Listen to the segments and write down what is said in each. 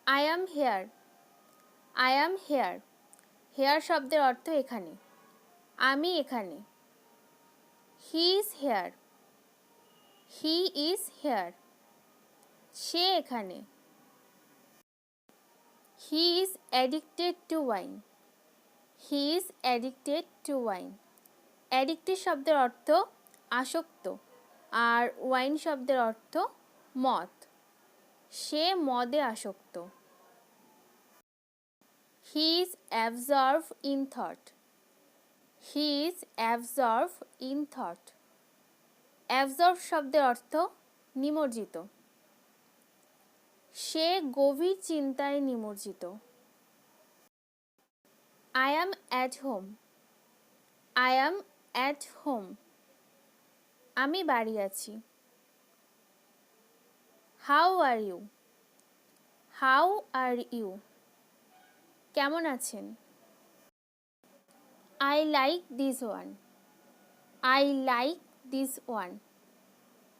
I am here. I am here. Here শব্দের অর্থ এখানে। আমি এখানে। He is here. He is here. সে এখানে। He is addicted to wine. He is addicted to wine. Addicted শব্দের অর্থ আসক্ত আর ওয়াইন শব্দের অর্থ মদ। সে মদে আসক্ত। He is absorbed in thought. He is absorbed in thought. Absorbed শব্দের অর্থ নিমজ্জিত। সে গভীর চিন্তায় নিমজ্জিত। I am at home. I am at home. আমি বাড়ি আছি। How are you? How are you? কেমন আছেন? I like this one. I like this one.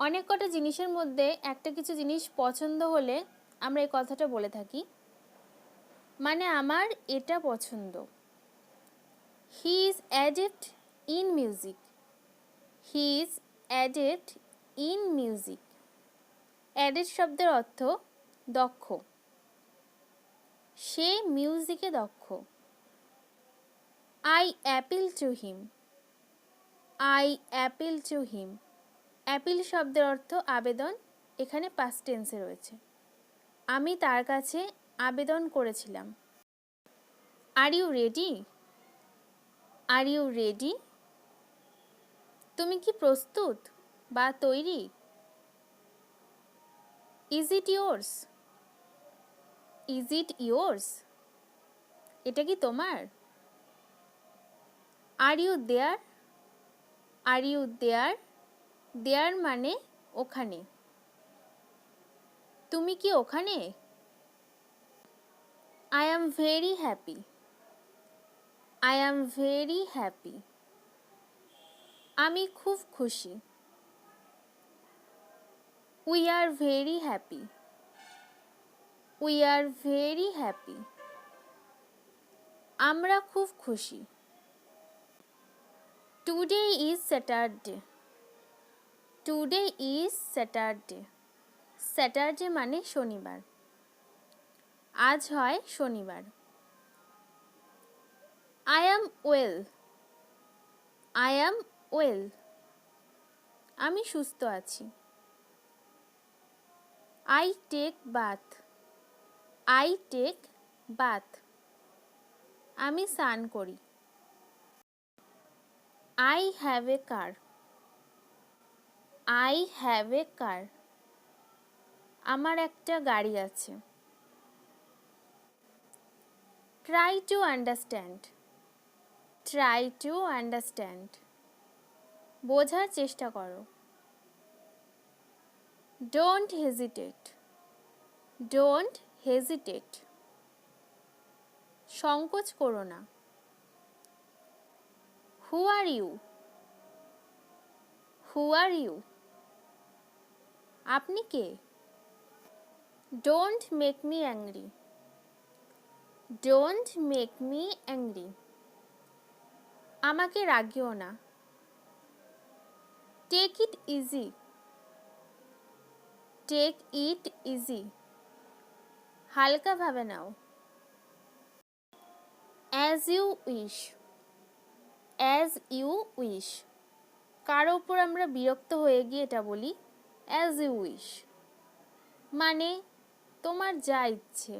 অনেক কটা জিনিসের মধ্যে একটা কিছু জিনিস পছন্দ হলে আমরা এই কথাটা বলে থাকি, মানে আমার এটা পছন্দ। He is adept in music. He is adept in music. Adept শব্দের অর্থ দক্ষ। সে মিউজিকে দক্ষ। I appeal to him. I appeal to him. Appeal শব্দের অর্থ আবেদন, এখানে পাস্ট টেন্সে রয়েছে। আমি তার কাছে আবেদন করেছিলাম। Are you ready? Are you ready? তুমি কি প্রস্তুত বা তৈরি? Is it yours? Is it yours? এটা কি তোমার? Are you there? Are you there? There মানে ওখানে। তুমি কি ওখানে? I am very happy. I am very happy. আমি খুব খুশি। We are very happy. We are very happy. আমরা খুব খুশি। Today is Saturday. Today is Saturday. Saturday মানে শনিবার। আজ হয় শনিবার। I am well. I am well. আমি সুস্থ আছি। I take bath. I take bath. আমি স্নান করি। I have a car. I have a car. আমার একটা গাড়ি আছে। Try to understand. Try to understand. বোঝার চেষ্টা করো। Don't hesitate. Don't hesitate. সংকোচ করো না। Who are you? Who are you? আপনি কে? Don't make me angry. Don't make me angry. আমাকে রাগিও না। Take it easy. Take it easy. হালকা ভাবে নাও। As you wish. As you wish. কারো উপর আমরা বিরক্ত হয়ে গিয়ে এটা বলি as you wish, মানে তোমার যা ইচ্ছে।